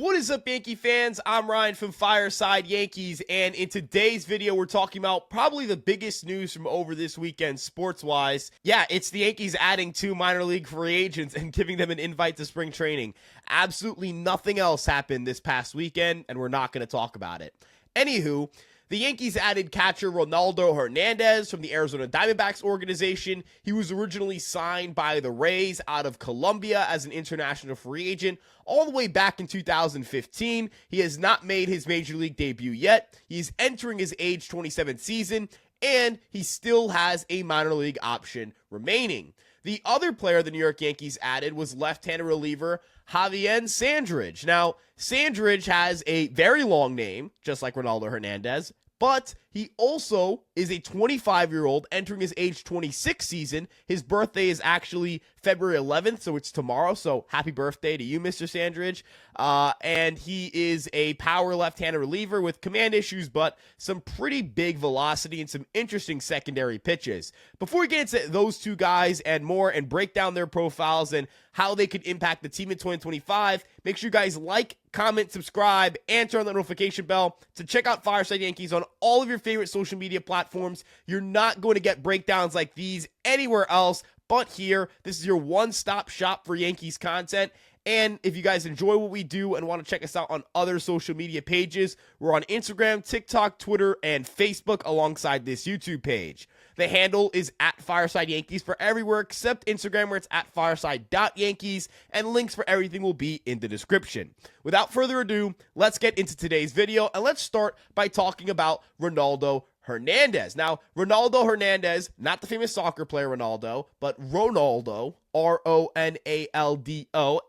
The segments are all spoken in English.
What is up, Yankee fans? I'm Ryan from Fireside Yankees, and in today's video, we're talking about probably the biggest news from over this weekend, sports-wise. Yeah, it's the Yankees adding 2 minor league free agents and giving them an invite to spring training. Absolutely nothing else happened this past weekend, and we're not going to talk about it. Anywho, the Yankees added catcher Ronaldo Hernandez from the Arizona Diamondbacks organization. He was originally signed by the Rays out of Colombia as an international free agent all the way back in 2015. He has not made his major league debut yet. He is entering his age 27 season, and he still has a minor league option remaining. The other player the New York Yankees added was left-handed reliever Javen Sandridge. Now, Sandridge has a very long name, just like Ronaldo Hernandez, but he also is a 25-year-old entering his age 26 season. His birthday is actually February 11th, so it's tomorrow. So happy birthday to you, Mr. Sandridge. And he is a power left-handed reliever with command issues, but some pretty big velocity and some interesting secondary pitches. Before we get into those two guys and more and break down their profiles and how they could impact the team in 2025, make sure you guys like, comment, subscribe, and turn on the notification bell to check out Fireside Yankees on all of your favorite social media platforms. You're not going to get breakdowns like these anywhere else but here. This is your one-stop shop for Yankees content. And if you guys enjoy what we do and want to check us out on other social media pages, we're on Instagram, TikTok, Twitter, and Facebook alongside this YouTube page. The handle is at Fireside Yankees for everywhere except Instagram, where it's at fireside.yankees, and links for everything will be in the description. Without further ado, let's get into today's video, and let's start by talking about Ronaldo Hernandez. Now, Ronaldo Hernandez, not the famous soccer player Ronaldo, but Ronaldo, Ronaldo,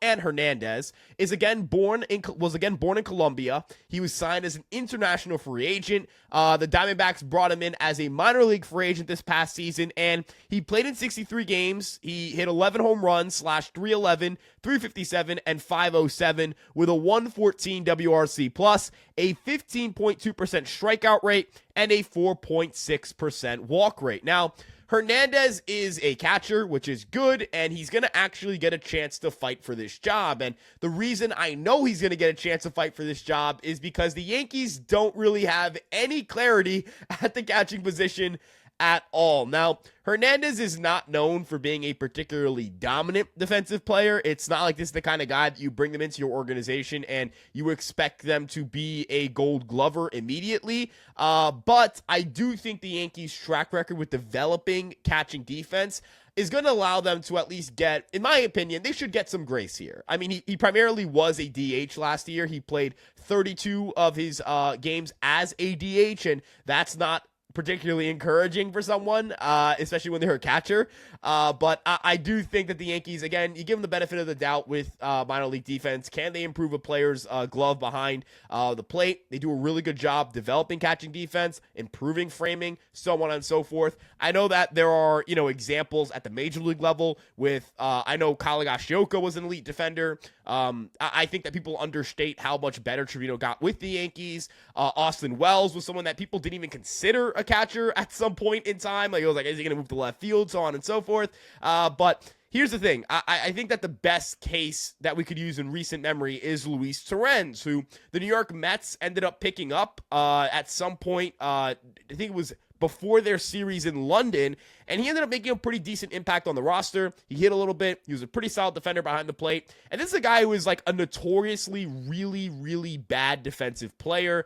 and Hernandez was again born in Colombia. He was signed as an international free agent. The Diamondbacks brought him in as a minor league free agent this past season, and he played in 63 games. He hit 11 home runs, slashed 311, 357, and 507 with a 114 WRC plus, a 15.2% strikeout rate, and a 4.6% walk rate. Now, Hernandez is a catcher, which is good, and he's going to actually get a chance to fight for this job. And the reason I know he's going to get a chance to fight for this job is because the Yankees don't really have any clarity at the catching position at all. Now, Hernandez is not known for being a particularly dominant defensive player. It's not like this is the kind of guy that you bring them into your organization and you expect them to be a Gold Glover immediately. But I do think the Yankees' track record with developing catching defense is going to allow them to at least get, in my opinion, they should get some grace here. I mean, he primarily was a DH last year. He played 32 of his games as a DH, and that's not particularly encouraging for someone, especially when they're a catcher. But I do think that the Yankees, again, you give them the benefit of the doubt with minor league defense. Can they improve a player's glove behind the plate? They do a really good job developing catching defense, improving framing, so on and so forth. I know that there are, examples at the major league level with, I know Kyle Gashioka was an elite defender. I think that people understate how much better Trevino got with the Yankees. Austin Wells was someone that people didn't even consider a catcher at some point in time. Like, it was like, is he going to move to left field, so on and so forth. But here's the thing. I think that the best case that we could use in recent memory is Luis Torrens, who the New York Mets ended up picking up at some point. I think it was before their series in London, and he ended up making a pretty decent impact on the roster. He hit a little bit. He was a pretty solid defender behind the plate, and this is a guy who is like a notoriously really, really bad defensive player,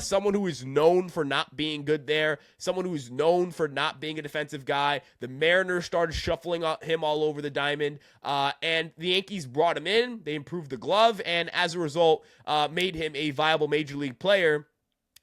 someone who is known for not being good there, someone who is known for not being a defensive guy. The Mariners started shuffling him all over the diamond, and the Yankees brought him in. They improved the glove, and as a result, made him a viable major league player.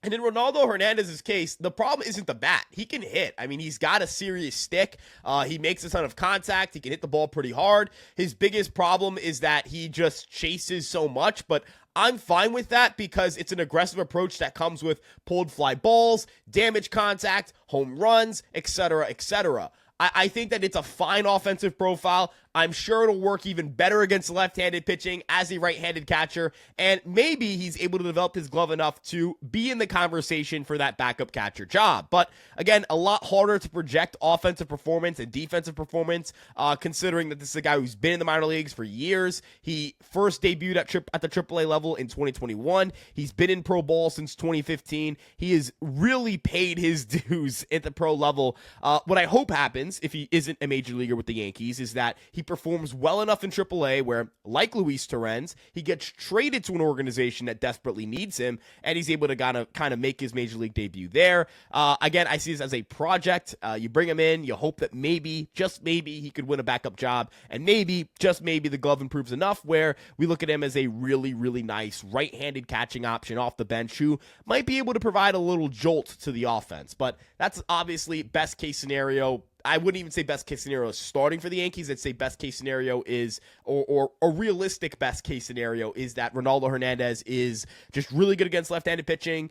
And in Ronaldo Hernandez's case, the problem isn't the bat. He can hit. I mean, he's got a serious stick. He makes a ton of contact. He can hit the ball pretty hard. His biggest problem is that he just chases so much, but I'm fine with that because it's an aggressive approach that comes with pulled fly balls, damage contact, home runs, etc., etc. I think that it's a fine offensive profile. I'm sure it'll work even better against left-handed pitching as a right-handed catcher, and maybe he's able to develop his glove enough to be in the conversation for that backup catcher job. But again, a lot harder to project offensive performance and defensive performance, considering that this is a guy who's been in the minor leagues for years. He first debuted at the AAA level in 2021. He's been in pro ball since 2015. He has really paid his dues at the pro level. What I hope happens, if he isn't a major leaguer with the Yankees, is that he performs well enough in AAA where, like Luis Torrens, he gets traded to an organization that desperately needs him, and he's able to kind of make his major league debut there. Again, I see this as a project. You bring him in, you hope that maybe, just maybe, he could win a backup job, and maybe, just maybe, the glove improves enough where we look at him as a really, really nice right-handed catching option off the bench who might be able to provide a little jolt to the offense. But that's obviously best case scenario. I wouldn't even say best case scenario is starting for the Yankees. I'd say best case scenario is, or a realistic best case scenario is that Ronaldo Hernandez is just really good against left-handed pitching,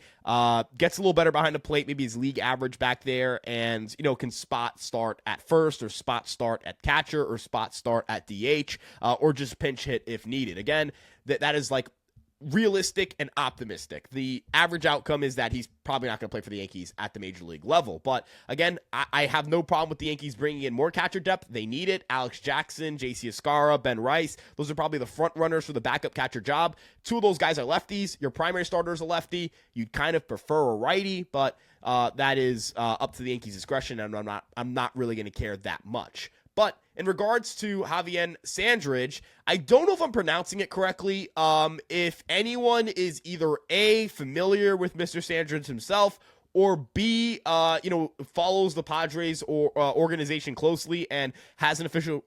gets a little better behind the plate, maybe his league average back there, and, can spot start at first, or spot start at catcher, or spot start at DH, or just pinch hit if needed. Again, that is like realistic and optimistic. The average outcome is that he's probably not going to play for the Yankees at the major league level. But again, I have no problem with the Yankees bringing in more catcher depth. They need it. Alex Jackson, JC Escara, Ben Rice, those are probably the front runners for the backup catcher job. Two of those guys are lefties. Your primary starter is a lefty. You'd kind of prefer a righty, but that is up to the Yankees' discretion, and I'm not really going to care that much. But in regards to Javen Sandridge, I don't know if I'm pronouncing it correctly. If anyone is either A, familiar with Mr. Sandridge himself, or B, follows the Padres or organization closely and has an official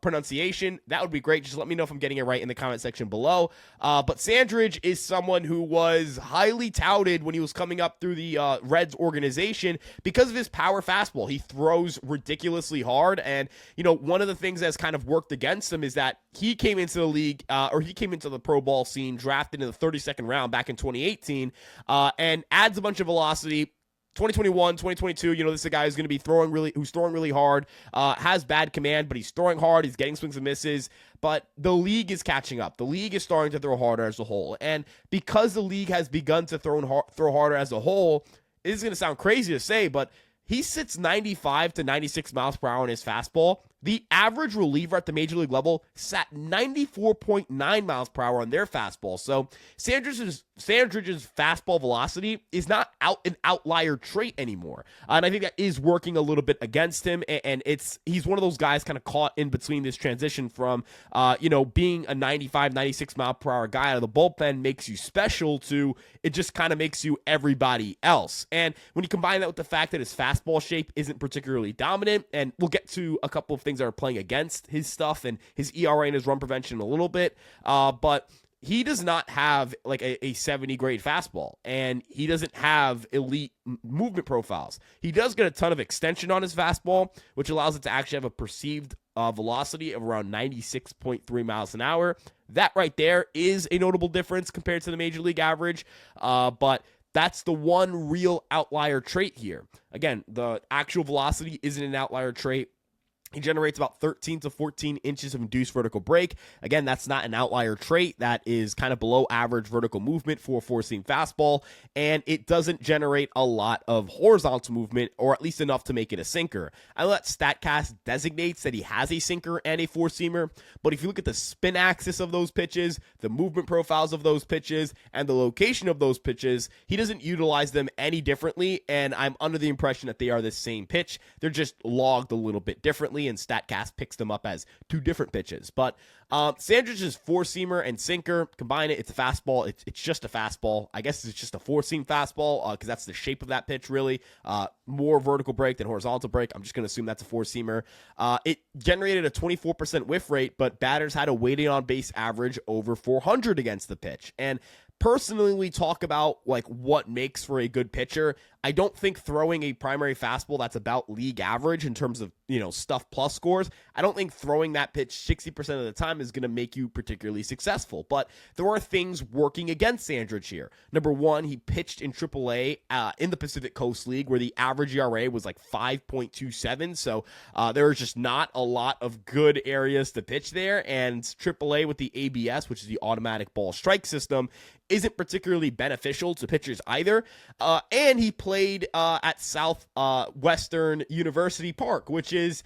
pronunciation, that would be great. Just let me know if I'm getting it right in the comment section below. But Sandridge is someone who was highly touted when he was coming up through the Reds organization because of his power fastball. He throws ridiculously hard, and one of the things that's kind of worked against him is that he came into the league, or he came into the pro ball scene drafted in the 32nd round back in 2018, and adds a bunch of velocity. 2021, 2022, this is a guy who's going to be throwing really hard, has bad command, but he's throwing hard, he's getting swings and misses, but the league is catching up. The league is starting to throw harder as a whole, and because the league has begun to throw harder as a whole, it is going to sound crazy to say, but he sits 95 to 96 miles per hour in his fastball. The average reliever at the major league level sat 94.9 miles per hour on their fastball. So Sandridge's fastball velocity is not an outlier trait anymore. And I think that is working a little bit against him. And he's one of those guys kind of caught in between this transition from, being a 95, 96 mile per hour guy out of the bullpen makes you special to it just kind of makes you everybody else. And when you combine that with the fact that his fastball shape isn't particularly dominant, and we'll get to a couple of things that are playing against his stuff and his ERA and his run prevention a little bit, but he does not have like a 70 grade fastball, and he doesn't have elite movement profiles. He does get a ton of extension on his fastball, which allows it to actually have a perceived velocity of around 96.3 miles an hour. That right there is a notable difference compared to the major league average, but that's the one real outlier trait here. Again, the actual velocity isn't an outlier trait. He generates about 13 to 14 inches of induced vertical break. Again, that's not an outlier trait. That is kind of below average vertical movement for a four-seam fastball, and it doesn't generate a lot of horizontal movement, or at least enough to make it a sinker. I know that StatCast designates that he has a sinker and a four-seamer, but if you look at the spin axis of those pitches, the movement profiles of those pitches, and the location of those pitches, he doesn't utilize them any differently, and I'm under the impression that they are the same pitch. They're just logged a little bit differently, and StatCast picks them up as two different pitches. But Sandridge's four-seamer and sinker, combine it, it's a fastball. It's just a fastball. I guess it's just a four-seam fastball because that's the shape of that pitch, really. More vertical break than horizontal break. I'm just going to assume that's a four-seamer. It generated a 24% whiff rate, but batters had a weighted on-base average over 400 against the pitch. And personally, we talk about like what makes for a good pitcher. I don't think throwing a primary fastball that's about league average in terms of, stuff plus scores, I don't think throwing that pitch 60% of the time is going to make you particularly successful. But there are things working against Sandridge here. Number one, he pitched in AAA in the Pacific Coast League where the average ERA was like 5.27. So there was just not a lot of good areas to pitch there. And AAA with the ABS, which is the automatic ball strike system, isn't particularly beneficial to pitchers either. And he played at Southwestern University Park, which is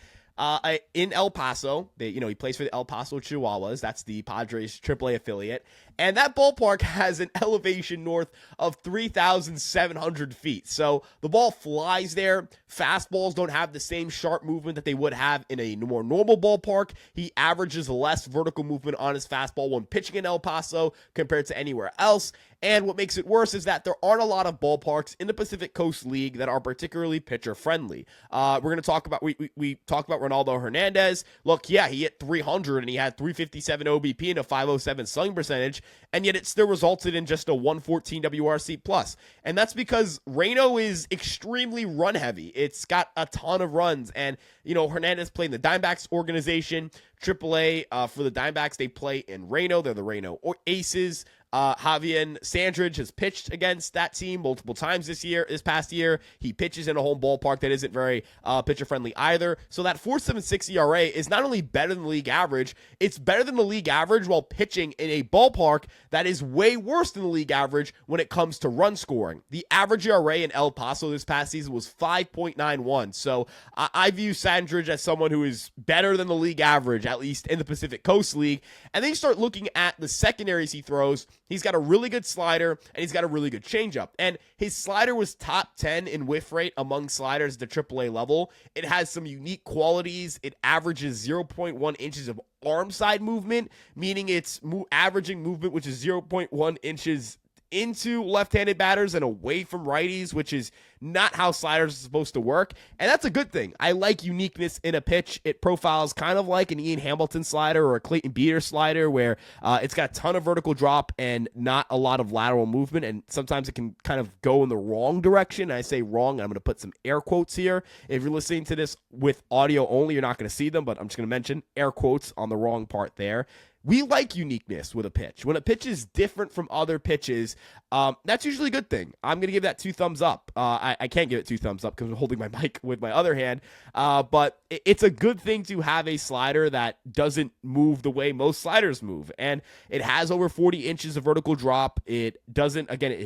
in El Paso. He plays for the El Paso Chihuahuas. That's the Padres AAA affiliate. And that ballpark has an elevation north of 3,700 feet. So the ball flies there. Fastballs don't have the same sharp movement that they would have in a more normal ballpark. He averages less vertical movement on his fastball when pitching in El Paso compared to anywhere else. And what makes it worse is that there aren't a lot of ballparks in the Pacific Coast League that are particularly pitcher friendly. We're going to talk about, we talked about Ronaldo Hernandez. Look, yeah, he hit 300 and he had 357 OBP and a 507 slugging percentage, and yet it still resulted in just a 114 WRC plus. And that's because Reno is extremely run heavy. It's got a ton of runs, and Hernandez played in the Diamondbacks organization. AAA for the Diamondbacks, they play in Reno. They're the Reno Aces. Javen Sandridge has pitched against that team multiple times this past year. He pitches in a home ballpark that isn't very pitcher friendly either. So that 4.76 ERA is not only better than the league average, it's better than the league average while pitching in a ballpark that is way worse than the league average when it comes to run scoring. The average ERA in El Paso this past season was 5.91. So I view Sandridge as someone who is better than the league average, at least in the Pacific Coast League. And then you start looking at the secondaries he throws. He's got a really good slider, and he's got a really good changeup. And his slider was top 10 in whiff rate among sliders at the AAA level. It has some unique qualities. It averages 0.1 inches of arm side movement, meaning it's averaging movement, which is 0.1 inches into left-handed batters and away from righties, which is not how sliders are supposed to work. And that's a good thing. I like uniqueness in a pitch. It profiles kind of like an Ian Hamilton slider or a Clayton Beater slider, where it's got a ton of vertical drop and not a lot of lateral movement. And sometimes it can kind of go in the wrong direction. I say wrong, and I'm going to put some air quotes here. If you're listening to this with audio only, you're not going to see them, but I'm just going to mention air quotes on the wrong part there. We like uniqueness with a pitch. When a pitch is different from other pitches, that's usually a good thing. I'm going to give that 2 thumbs up. I can't give it 2 thumbs up because I'm holding my mic with my other hand. But it's a good thing to have a slider that doesn't move the way most sliders move. And it has over 40 inches of vertical drop. It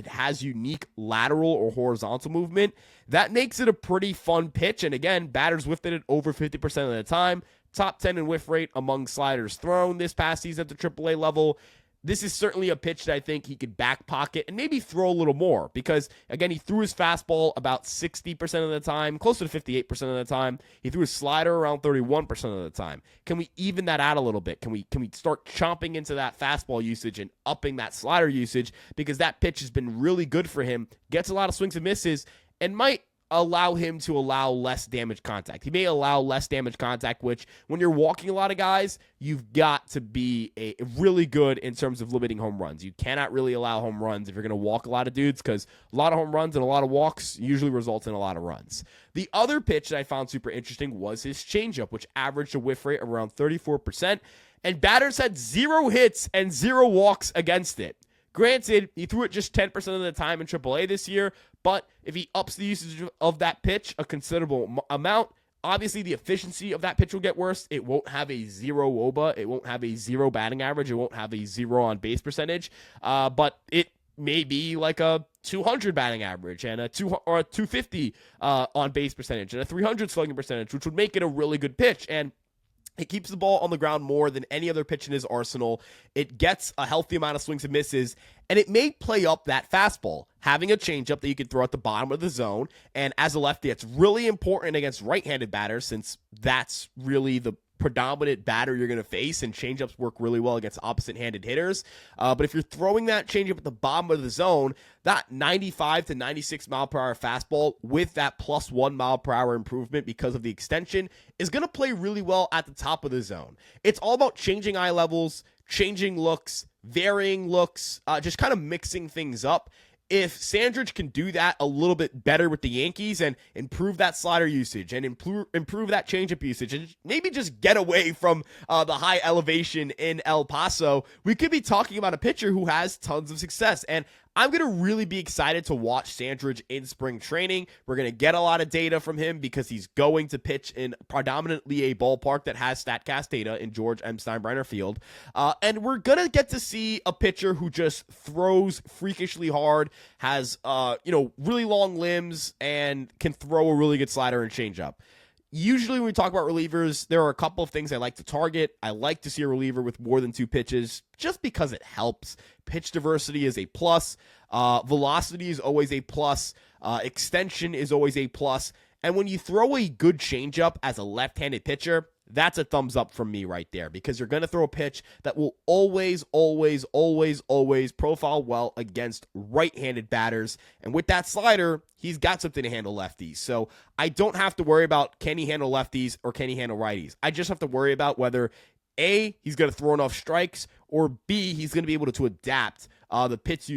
has unique lateral or horizontal movement. That makes it a pretty fun pitch. And again, batters whiffed it over 50% of the time. Top 10 in whiff rate among sliders thrown this past season at the AAA level. This is certainly a pitch that I think he could back pocket and maybe throw a little more because, again, he threw his fastball about 60% of the time, closer to 58% of the time. He threw his slider around 31% of the time. Can we even that out a little bit? Can we start chomping into that fastball usage and upping that slider usage? Because that pitch has been really good for him, gets a lot of swings and misses, and might allow him to allow less damage contact. He may allow less damage contact, which when you're walking a lot of guys, you've got to be really good in terms of limiting home runs. You cannot really allow home runs if you're going to walk a lot of dudes because a lot of home runs and a lot of walks usually result in a lot of runs. The other pitch that I found super interesting was his changeup, which averaged a whiff rate around 34%, and batters had 0 hits and 0 walks against it. Granted, he threw it just 10% of the time in AAA this year, but if he ups the usage of that pitch a considerable amount, obviously the efficiency of that pitch will get worse. It won't have a 0 WOBA. It won't have a 0 batting average. It won't have a 0 on base percentage, but it may be like a 200 batting average and a 250 on base percentage and a 300 slugging percentage, which would make it a really good pitch. And it keeps the ball on the ground more than any other pitch in his arsenal. It gets a healthy amount of swings and misses, and it may play up that fastball. Having a changeup that you can throw at the bottom of the zone, and as a lefty, it's really important against right-handed batters since that's really the predominant batter you're going to face, and changeups work really well against opposite-handed hitters. But if you're throwing that changeup at the bottom of the zone, that 95 to 96 mile per hour fastball with that plus 1 mile per hour improvement because of the extension is going to play really well at the top of the zone. It's all about changing eye levels, changing looks, varying looks, just kind of mixing things up. if Sandridge can do that a little bit better with the Yankees and improve that slider usage and improve that changeup usage and maybe just get away from the high elevation in El Paso, we could be talking about a pitcher who has tons of success. And I'm going to really be excited to watch Sandridge in spring training. We're going to get a lot of data from him because he's going to pitch in predominantly a ballpark that has StatCast data in George M. Steinbrenner Field. And we're going to get to see a pitcher who just throws freakishly hard, has, really long limbs, and can throw a really good slider and changeup. Usually when we talk about relievers, there are a couple of things I like to target. I like to see a reliever with more than 2 pitches just because it helps. Pitch diversity is a plus. Velocity is always a plus. Extension is always a plus. And when you throw a good changeup as a left-handed pitcher, that's a thumbs up from me right there, because you're going to throw a pitch that will always, always, always, always profile well against right-handed batters. And with that slider, he's got something to handle lefties. So I don't have to worry about can he handle lefties or can he handle righties. I just have to worry about whether A, he's going to throw enough strikes, or B, he's going to be able to adapt the pitch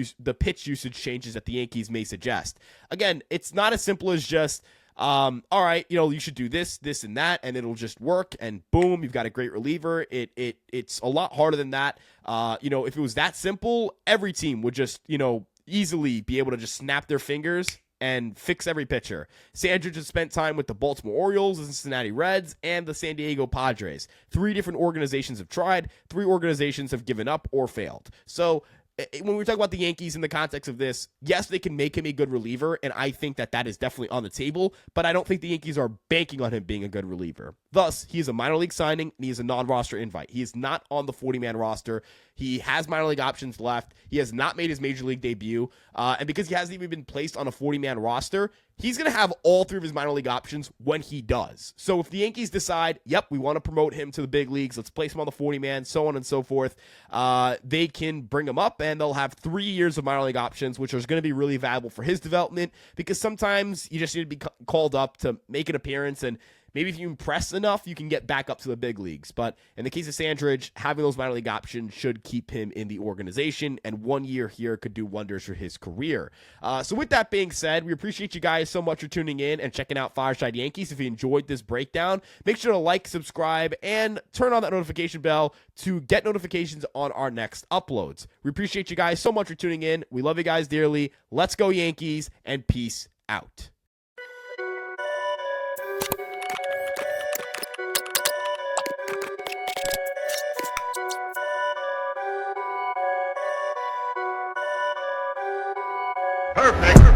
usage changes that the Yankees may suggest. Again, it's not as simple as just all right, you should do this, and that, and it'll just work, and boom, you've got a great reliever. It's a lot harder than that. If it was that simple, every team would just, easily be able to just snap their fingers and fix every pitcher. Sandridge has spent time with the Baltimore Orioles, the Cincinnati Reds, and the San Diego Padres. 3 different organizations have tried. 3 organizations have given up or failed. So when we talk about the Yankees in the context of this, yes, they can make him a good reliever, and I think that is definitely on the table, but I don't think the Yankees are banking on him being a good reliever. Thus, he is a minor league signing, and he is a non-roster invite. He is not on the 40-man roster. He has minor league options left. He has not made his major league debut, and because he hasn't even been placed on a 40-man roster, he's going to have all 3 of his minor league options when he does. So if the Yankees decide, yep, we want to promote him to the big leagues, let's place him on the 40-man, so on and so forth, they can bring him up, and they'll have 3 years of minor league options, which is going to be really valuable for his development, because sometimes you just need to be called up to make an appearance, and maybe if you impress enough, you can get back up to the big leagues. But in the case of Sandridge, having those minor league options should keep him in the organization, and 1 year here could do wonders for his career. So with that being said, we appreciate you guys so much for tuning in and checking out Fireside Yankees. If you enjoyed this breakdown, make sure to like, subscribe, and turn on that notification bell to get notifications on our next uploads. We appreciate you guys so much for tuning in. We love you guys dearly. Let's go Yankees, and peace out. Perfect.